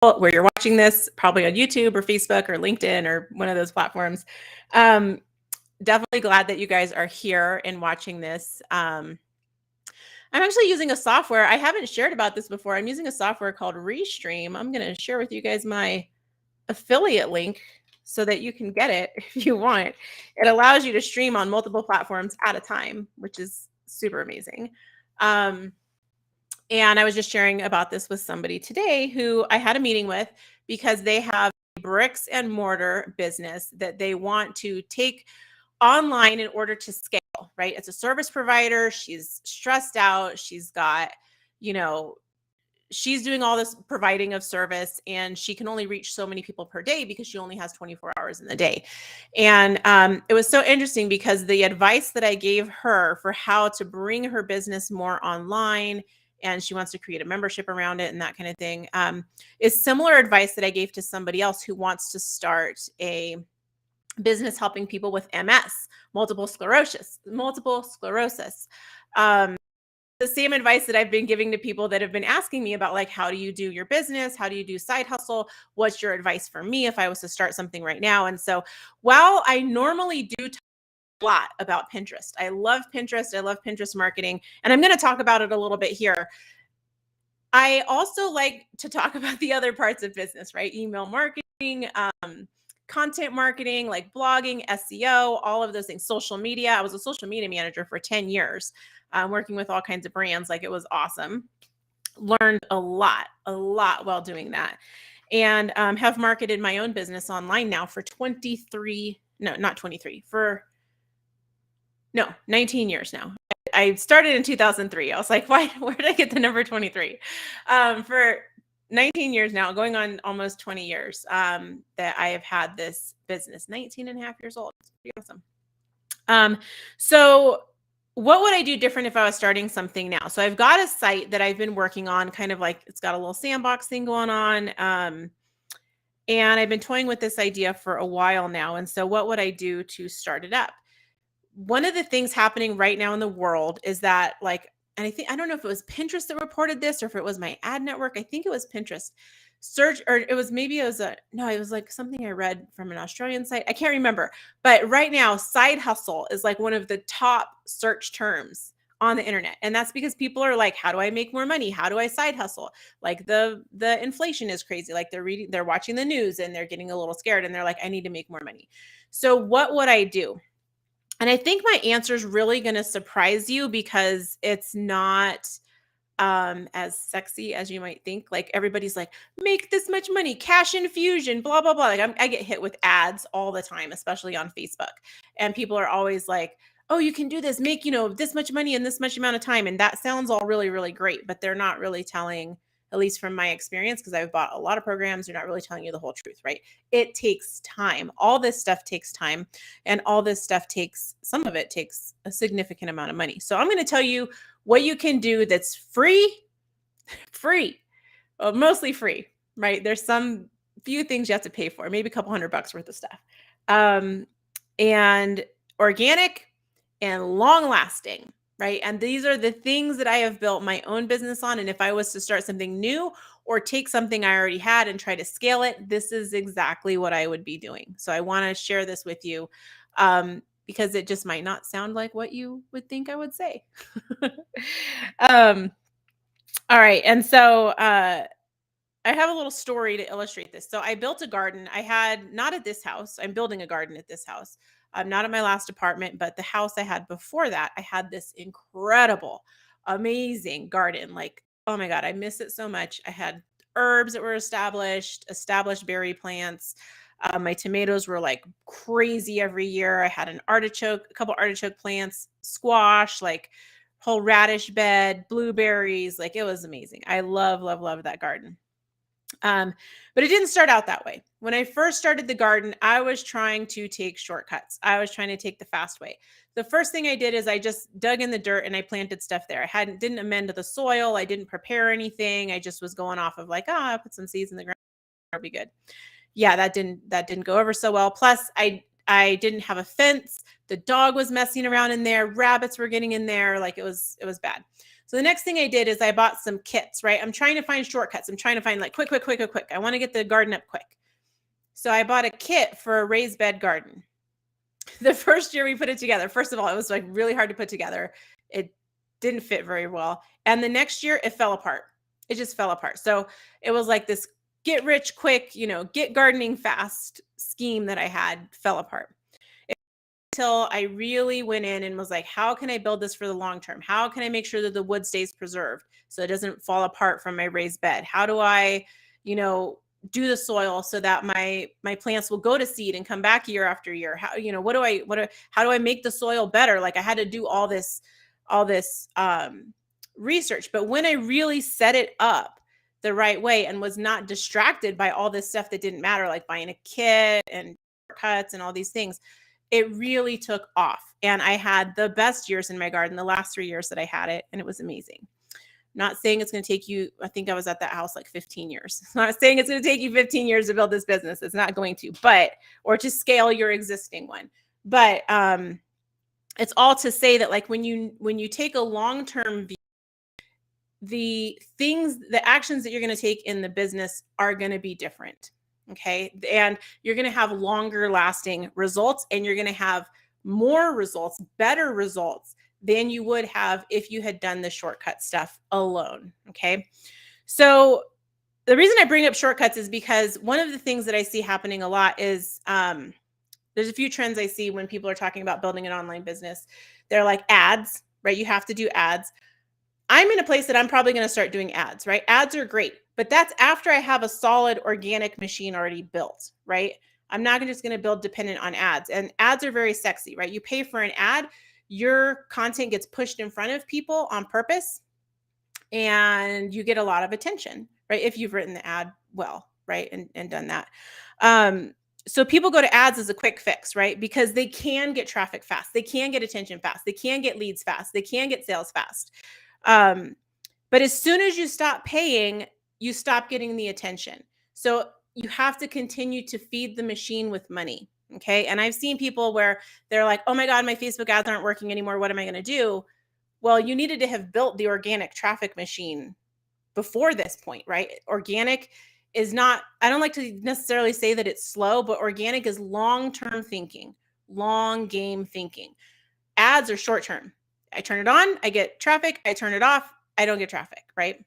where you're watching this, probably on YouTube or Facebook or LinkedIn or one of those platforms. Definitely glad that you guys are here and watching this. I'm actually using a software. I haven't shared about this before. I'm using a software called Restream. I'm going to share with you guys my affiliate link so that you can get it if you want. It allows you to stream on multiple platforms at a time, which is super amazing. And I was just sharing about this with somebody today who I had a meeting with because they have a bricks and mortar business that they want to take online in order to scale, right? It's a service provider. She's stressed out. She's got, she's doing all this providing of service, and she can only reach so many people per day because she only has 24 hours in the day. And it was so interesting because the advice that I gave her for how to bring her business more online, and she wants to create a membership around it and that kind of thing, is similar advice that I gave to somebody else who wants to start a business helping people with MS, multiple sclerosis. The same advice that I've been giving to people that have been asking me about, like, how do you do your business? How do you do side hustle? What's your advice for me if I was to start something right now? And so while I normally do talk a lot about Pinterest, I love Pinterest. I love Pinterest marketing. And I'm going to talk about it a little bit here. I also like to talk about the other parts of business, right? Email marketing, content marketing, like blogging, SEO, all of those things, social media. I was a social media manager for 10 years, working with all kinds of brands. Like, it was awesome. Learned a lot while doing that. And have marketed my own business online now for 19 years now. I started in 2003. I was like, where did I get the number 23? For 19 years now, going on almost 20 years that I have had this business. 19 and a half years old. It's pretty awesome. So what would I do different if I was starting something now? So I've got a site that I've been working on, kind of like, it's got a little sandbox thing going on. And I've been toying with this idea for a while now. And so what would I do to start it up? One of the things happening right now in the world is that, like, and I don't know if it was Pinterest that reported this or if it was my ad network. I think it was Pinterest. It was like something I read from an Australian site. I can't remember. But right now, side hustle is like one of the top search terms on the internet. And that's because people are like, how do I make more money? How do I side hustle? Like, the inflation is crazy. Like, they're watching the news and they're getting a little scared and they're like, I need to make more money. So what would I do? And I think my answer is really going to surprise you because it's not as sexy as you might think. Like, everybody's like, make this much money, cash infusion, blah, blah, blah. Like, I get hit with ads all the time, especially on Facebook. And people are always like, oh, you can do this, make, this much money in this much amount of time. And that sounds all really, really great, but they're not really telling, at least from my experience, because I've bought a lot of programs, they're not really telling you the whole truth, right? It takes time. All this stuff takes time, and all this stuff some of it takes a significant amount of money. So I'm going to tell you what you can do that's free, well, mostly free, right? There's some few things you have to pay for, maybe a couple $100 worth of stuff, and organic and long lasting. Right. And these are the things that I have built my own business on. And if I was to start something new or take something I already had and try to scale it, this is exactly what I would be doing. So I want to share this with you because it just might not sound like what you would think I would say. All right. And so I have a little story to illustrate this. So I built a garden. Not at this house. I'm building a garden at this house. Not at my last apartment, but the house I had before that, I had this incredible, amazing garden. Like, oh my God, I miss it so much. I had herbs that were established berry plants. My tomatoes were like crazy every year. I had a couple artichoke plants, squash, like whole radish bed, blueberries. Like, it was amazing. I love, love, love that garden. But it didn't start out that way. When I first started the garden, I was trying to take shortcuts. I was trying to take the fast way. The first thing I did is I just dug in the dirt and I planted stuff there. I didn't amend the soil. I didn't prepare anything. I just was going off of like, I put some seeds in the ground. It'll be good. Yeah, that didn't go over so well. Plus, I didn't have a fence. The dog was messing around in there. Rabbits were getting in there. Like, it was bad. So the next thing I did is I bought some kits, right? I'm trying to find shortcuts. I'm trying to find like quick. I want to get the garden up quick. So I bought a kit for a raised bed garden. The first year we put it together, first of all, it was like really hard to put together. It didn't fit very well. And the next year it fell apart. It just fell apart. So it was like this get rich quick, get gardening fast scheme that I had fell apart. Until I really went in and was like, how can I build this for the long term? How can I make sure that the wood stays preserved so it doesn't fall apart from my raised bed? How do I, do the soil so that my plants will go to seed and come back year after year? How, how do I make the soil better? Like I had to do all this research. But when I really set it up the right way and was not distracted by all this stuff that didn't matter, like buying a kit and cuts and all these things, it really took off. And I had the best years in my garden, the last 3 years that I had it, and it was amazing. Not saying it's going to take you, I think I was at that house like 15 years. Not saying it's going to take you 15 years to build this business. It's not going to, or to scale your existing one. But it's all to say that like when you take a long-term view, the actions that you're going to take in the business are going to be different. Okay. And you're going to have longer lasting results, and you're going to have more results, better results than you would have if you had done the shortcut stuff alone. Okay. So the reason I bring up shortcuts is because one of the things that I see happening a lot is there's a few trends I see when people are talking about building an online business. They're like ads, right? You have to do ads. I'm in a place that I'm probably going to start doing ads, right? Ads are great, but that's after I have a solid organic machine already built, right? I'm not just going to build dependent on ads. And ads are very sexy, right? You pay for an ad, your content gets pushed in front of people on purpose, and you get a lot of attention, right? If you've written the ad well, right? And done that. So people go to ads as a quick fix, right? Because they can get traffic fast. They can get attention fast. They can get leads fast. They can get sales fast. But as soon as you stop paying, you stop getting the attention. So you have to continue to feed the machine with money. Okay. And I've seen people where they're like, oh my God, my Facebook ads aren't working anymore. What am I going to do? Well, you needed to have built the organic traffic machine before this point, right? Organic is not, I don't like to necessarily say that it's slow, but organic is long-term thinking, long game thinking. Ads are short-term. I turn it on, I get traffic. I turn it off, I don't get traffic, right?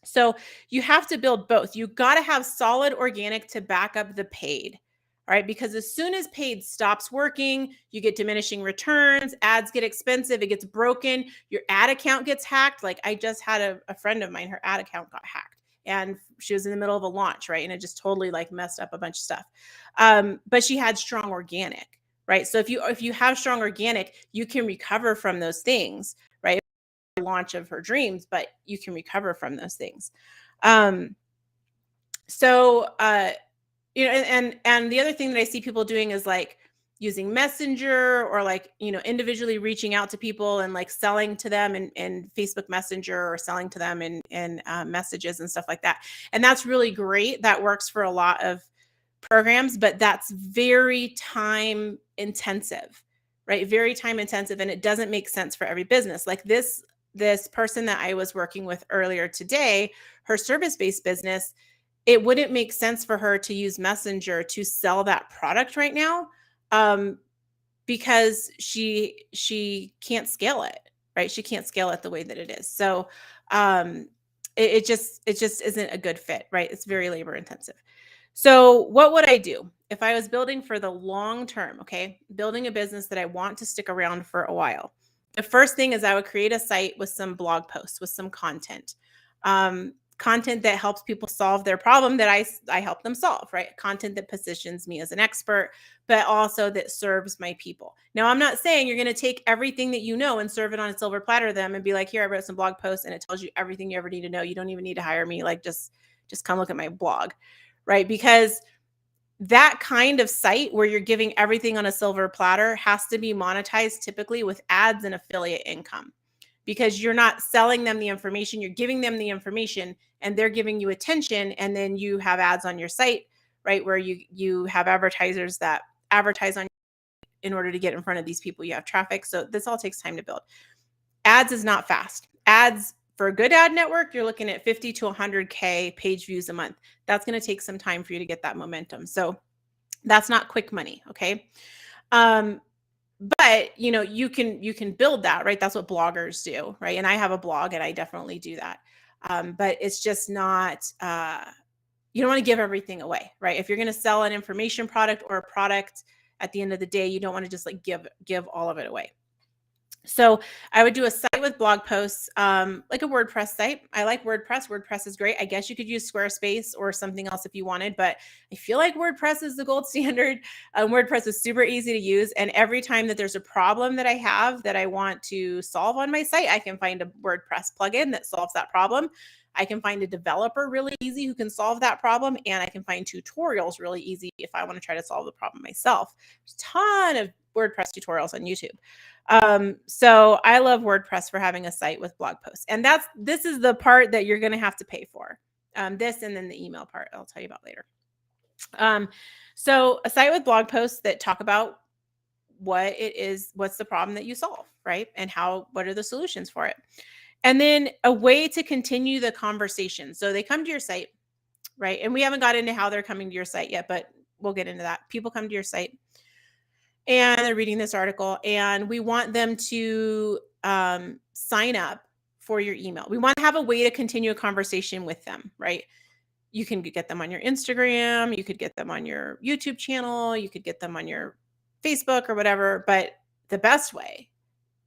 So you have to build both. You got to have solid organic to back up the paid. All right. Because as soon as paid stops working, you get diminishing returns, ads get expensive, it gets broken, your ad account gets hacked. Like I just had a friend of mine, her ad account got hacked and she was in the middle of a launch, right? And it just totally like messed up a bunch of stuff. But she had strong organic, right? So if you have strong organic, you can recover from those things, right? Launch of her dreams, but you can recover from those things. And the other thing that I see people doing is like using Messenger or like, individually reaching out to people and like selling to them in Facebook Messenger or selling to them in messages and stuff like that. And that's really great. That works for a lot of programs, but that's very time intensive, right? Very time intensive. And it doesn't make sense for every business. Like this person that I was working with earlier today, her service-based business, it wouldn't make sense for her to use Messenger to sell that product right now, because she can't scale it, right? She can't scale it the way that it is. So it just isn't a good fit, right? It's very labor intensive. So what would I do if I was building for the long term? Okay, building a business that I want to stick around for a while. The first thing is I would create a site with some blog posts, with some content. Content that helps people solve their problem that I help them solve, right? Content that positions me as an expert, but also that serves my people. Now, I'm not saying you're going to take everything that you know and serve it on a silver platter to them and be like, here, I wrote some blog posts and it tells you everything you ever need to know. You don't even need to hire me. Like, just come look at my blog, right? Because that kind of site where you're giving everything on a silver platter has to be monetized typically with ads and affiliate income, because you're not selling them the information, you're giving them the information and they're giving you attention. And then you have ads on your site, right? Where you have advertisers that advertise on in order to get in front of these people. You have traffic. So this all takes time to build. Ads is not fast. ads for a good ad network, you're looking at 50 to 100K page views a month. That's going to take some time for you to get that momentum. So that's not quick money. Okay. Um, but you can build that, right? That's what bloggers do, right? And I have a blog and I definitely do that. But it's just not, you don't want to give everything away, right? If you're going to sell an information product or a product, at the end of the day, you don't want to just like give all of it away. So I would do a site with blog posts, like a WordPress site. I like WordPress. WordPress is great. I guess you could use Squarespace or something else if you wanted, but I feel like WordPress is the gold standard. WordPress is super easy to use. And every time that there's a problem that I have that I want to solve on my site, I can find a WordPress plugin that solves that problem. I can find a developer really easy who can solve that problem. And I can find tutorials really easy if I want to try to solve the problem myself. There's a ton of WordPress tutorials on YouTube. So I love WordPress for having a site with blog posts. And this is the part that you're going to have to pay for. This and then the email part I'll tell you about later. So a site with blog posts that talk about what it is, what's the problem that you solve, right? And what are the solutions for it? And then a way to continue the conversation. So they come to your site, right? And we haven't got into how they're coming to your site yet, but we'll get into that. People come to your site and they're reading this article, and we want them to sign up for your email. We want to have a way to continue a conversation with them, right? You can get them on your Instagram, you could get them on your YouTube channel, you could get them on your Facebook or whatever, but the best way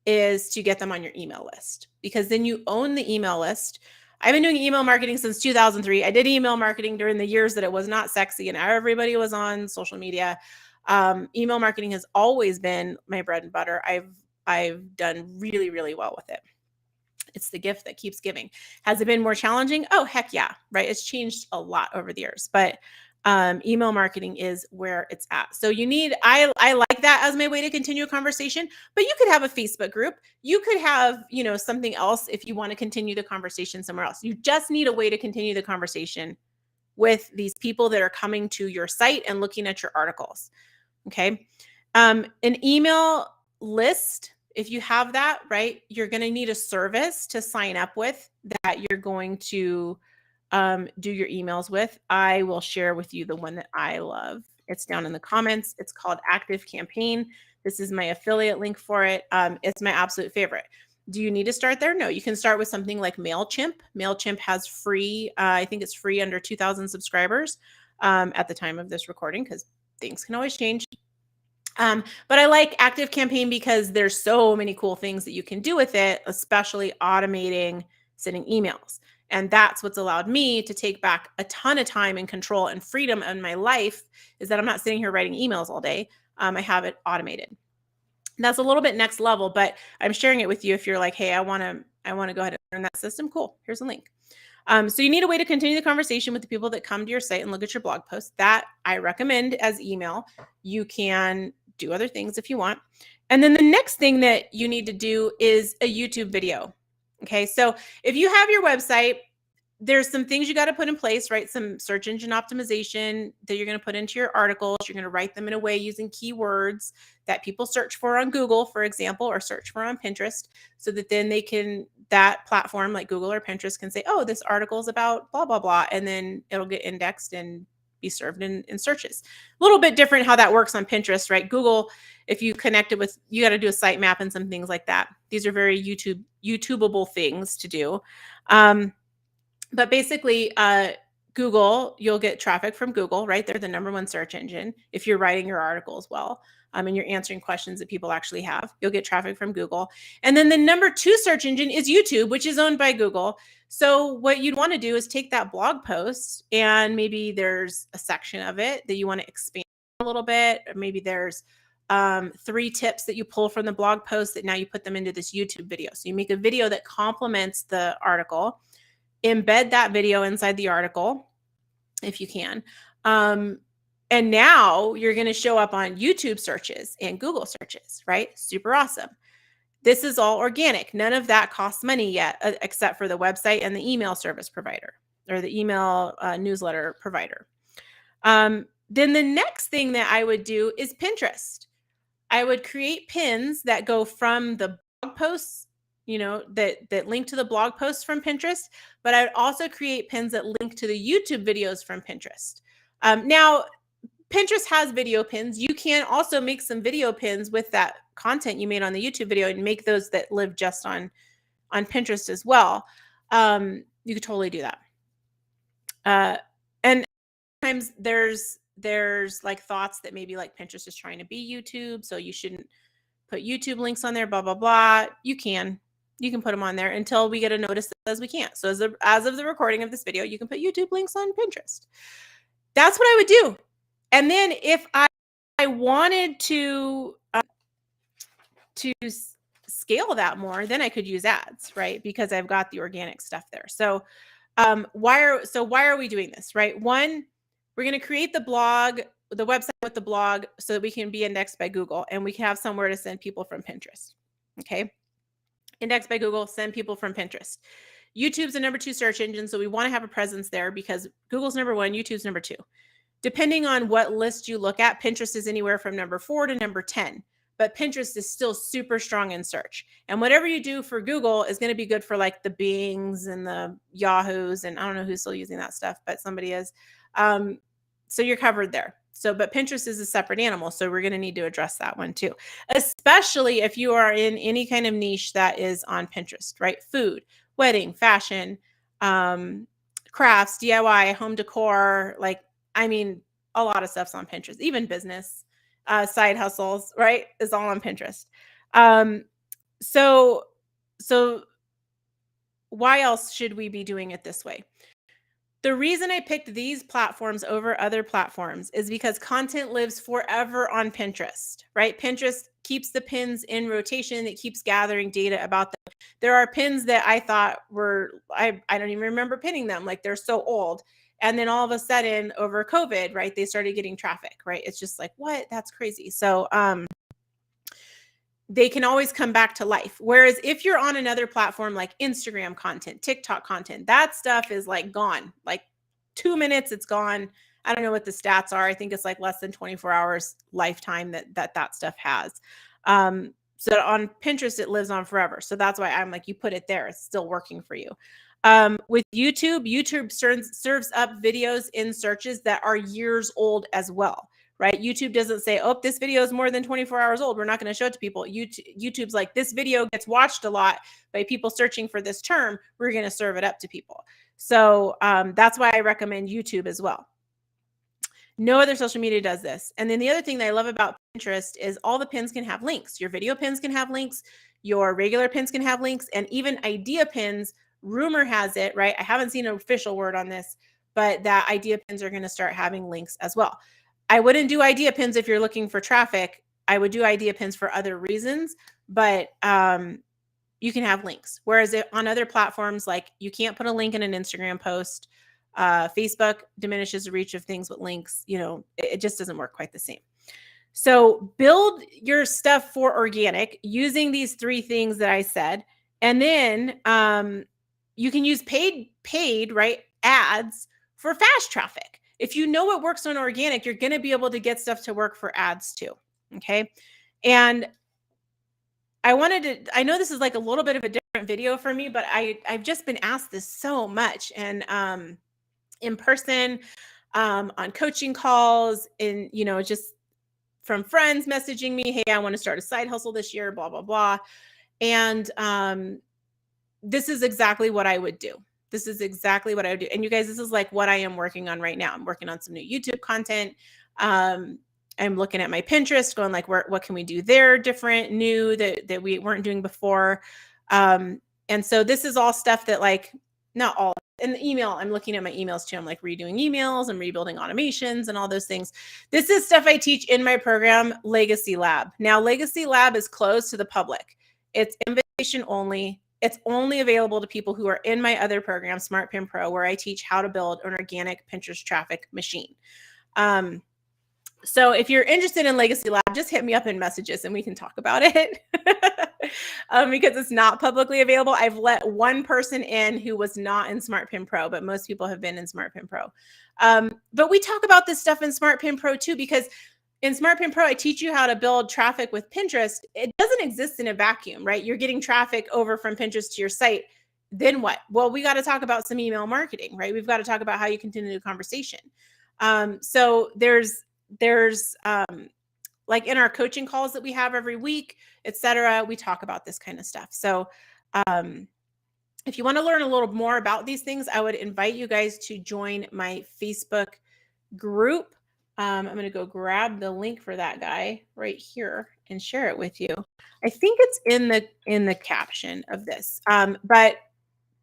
is to get them on your email list, because then you own the email list. I've been doing email marketing since 2003. I did email marketing during the years that it was not sexy and everybody was on social media. Email marketing has always been my bread and butter. I've done really, really well with it. It's the gift that keeps giving. Has it been more challenging? Oh, heck yeah, right? It's changed a lot over the years, but email marketing is where it's at. So I like that as my way to continue a conversation, but you could have a Facebook group. You could have, something else if you want to continue the conversation somewhere else. You just need a way to continue the conversation with these people that are coming to your site and looking at your articles. Okay. An email list, if you have that, right, you're going to need a service to sign up with that you're going to do your emails with. I will share with you the one that I love. It's down in the comments. It's called ActiveCampaign. This is my affiliate link for it. It's my absolute favorite. Do you need to start there? No, you can start with something like MailChimp. MailChimp has free, I think it's free under 2,000 subscribers at the time of this recording, because things can always change. But I like ActiveCampaign because there's so many cool things that you can do with it, especially automating sending emails. And that's what's allowed me to take back a ton of time and control and freedom in my life, is that I'm not sitting here writing emails all day. I have it automated. That's a little bit next level, but I'm sharing it with you if you're like, hey, I want to go ahead and learn that system. Cool. Here's a link. So you need a way to continue the conversation with the people that come to your site and look at your blog posts. That I recommend as email. You can do other things if you want. And then the next thing that you need to do is a YouTube video. Okay. So if you have your website, there's some things you got to put in place, right? Some search engine optimization that you're going to put into your articles. You're going to write them in a way using keywords that people search for on Google, for example, or search for on Pinterest, so that then that platform like Google or Pinterest can say, oh, this article is about blah, blah, blah. And then it'll get indexed and be served in searches. A little bit different how that works on Pinterest, right? Google, if you connect it with, you got to do a sitemap and some things like that. These are very YouTubeable things to do. But basically, Google, you'll get traffic from Google, right? They're the number one search engine. If you're writing your articles well, and you're answering questions that people actually have, you'll get traffic from Google. And then the number 2 search engine is YouTube, which is owned by Google. So what you'd want to do is take that blog post, and maybe there's a section of it that you want to expand a little bit, or maybe there's 3 tips that you pull from the blog post that now you put them into this YouTube video. So you make a video that complements the article. Embed that video inside the article if you can. And now you're going to show up on YouTube searches and Google searches, right? Super awesome. This is all organic. None of that costs money yet, except for the website and the email service provider, or the email newsletter provider. Then the next thing that I would do is Pinterest. I would create pins that go from the blog posts, that link to the blog posts from Pinterest, but I would also create pins that link to the YouTube videos from Pinterest. Now, Pinterest has video pins. You can also make some video pins with that content you made on the YouTube video and make those that live just on Pinterest as well. You could totally do that. And sometimes there's like thoughts that maybe like Pinterest is trying to be YouTube, so you shouldn't put YouTube links on there, blah, blah, blah. You can put them on there until we get a notice that says we can't. So as of the recording of this video, you can put YouTube links on Pinterest. That's what I would do. And then if I wanted to scale that more, then I could use ads, right? Because I've got the organic stuff there. So why are we doing this, right? One, we're going to create the website with the blog so that we can be indexed by Google and we can have somewhere to send people from Pinterest. Okay. Indexed by Google, send people from Pinterest. YouTube's the number 2 search engine. So we want to have a presence there because Google's number 1, YouTube's number 2. Depending on what list you look at, Pinterest is anywhere from number 4 to number 10. But Pinterest is still super strong in search. And whatever you do for Google is going to be good for like the Bings and the Yahoos. And I don't know who's still using that stuff, but somebody is. So you're covered there. But Pinterest is a separate animal. So we're going to need to address that one too, especially if you are in any kind of niche that is on Pinterest, right? Food, wedding, fashion, crafts, DIY, home decor, a lot of stuff's on Pinterest, even business. Side hustles, right, is all on Pinterest. So why else should we be doing it this way? The reason I picked these platforms over other platforms is because content lives forever on Pinterest, right? Pinterest keeps the pins in rotation. It keeps gathering data about them. There are pins that I thought were, I don't even remember pinning them. Like they're so old. And then all of a sudden over COVID, right, they started getting traffic, right? It's just like, what? That's crazy. So they can always come back to life. Whereas if you're on another platform like Instagram content, TikTok content, that stuff is like gone. Like 2 minutes, it's gone. I don't know what the stats are. I think it's like less than 24 hours lifetime that stuff has. So on Pinterest, it lives on forever. So that's why I'm like, you put it there. It's still working for you. With YouTube serves up videos in searches that are years old as well, right? YouTube doesn't say, oh, this video is more than 24 hours old. We're not going to show it to people. YouTube's like, this video gets watched a lot by people searching for this term. We're going to serve it up to people. So that's why I recommend YouTube as well. No other social media does this. And then the other thing that I love about Pinterest is all the pins can have links. Your video pins can have links. Your regular pins can have links. And even idea pins, rumor has it, right? I haven't seen an official word on this, but that idea pins are going to start having links as well. I wouldn't do idea pins if you're looking for traffic. I would do idea pins for other reasons, but you can have links. Whereas on other platforms, like you can't put a link in an Instagram post. Facebook diminishes the reach of things with links. It just doesn't work quite the same. So build your stuff for organic using these 3 things that I said. And then you can use paid, right, ads for fast traffic. If you know what works on organic, you're going to be able to get stuff to work for ads too. Okay. And I know this is like a little bit of a different video for me, but I've just been asked this so much. And in person, on coaching calls, and, just from friends messaging me, hey, I want to start a side hustle this year, blah, blah, blah. And this is exactly what I would do. This is exactly what I would do. And you guys, this is like what I am working on right now. I'm working on some new YouTube content. I'm looking at my Pinterest going like, what can we do there different, new that we weren't doing before? And so this is all stuff that like, not all. In the email, I'm looking at my emails too. I'm like redoing emails and rebuilding automations and all those things. This is stuff I teach in my program, Legacy Lab. Now, Legacy Lab is closed to the public. It's invitation only. It's only available to people who are in my other program, SmartPin Pro, where I teach how to build an organic Pinterest traffic machine. So if you're interested in Legacy Lab, just hit me up in messages and we can talk about it. Because it's not publicly available. I've let one person in who was not in SmartPin Pro, but most people have been in SmartPin Pro. But we talk about this stuff in SmartPin Pro too, because in SmartPin Pro, I teach you how to build traffic with Pinterest. It doesn't exist in a vacuum, right? You're getting traffic over from Pinterest to your site. Then what? Well, we got to talk about some email marketing, right? We've got to talk about how you continue the conversation. So there's like in our coaching calls that we have every week, etc., we talk about this kind of stuff. So if you want to learn a little more about these things, I would invite you guys to join my Facebook group. I'm going to go grab the link for that guy right here and share it with you. I think it's in the caption of this. But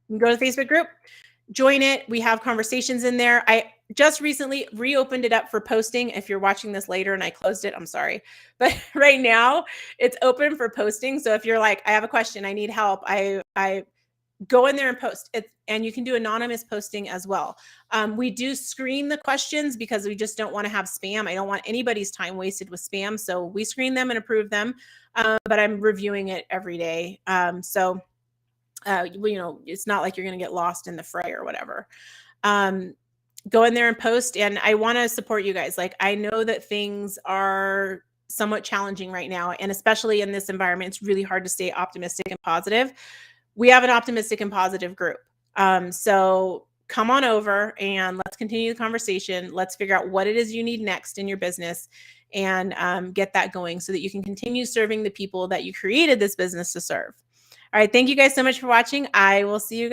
you can go to the Facebook group, join it. We have conversations in there. I just recently reopened it up for posting. If you're watching this later and I closed it, I'm sorry. But right now it's open for posting. So if you're like, I have a question, I need help, I go in there and post it. And you can do anonymous posting as well. We do screen the questions because we just don't want to have spam. I don't want anybody's time wasted with spam. So we screen them and approve them. But I'm reviewing it every day. So it's not like you're going to get lost in the fray or whatever. Go in there and post. And I want to support you guys. Like, I know that things are somewhat challenging right now. And especially in this environment, it's really hard to stay optimistic and positive. We have an optimistic and positive group. So come on over and let's continue the conversation. Let's figure out what it is you need next in your business and get that going so that you can continue serving the people that you created this business to serve. All right. Thank you guys so much for watching. I will see you guys.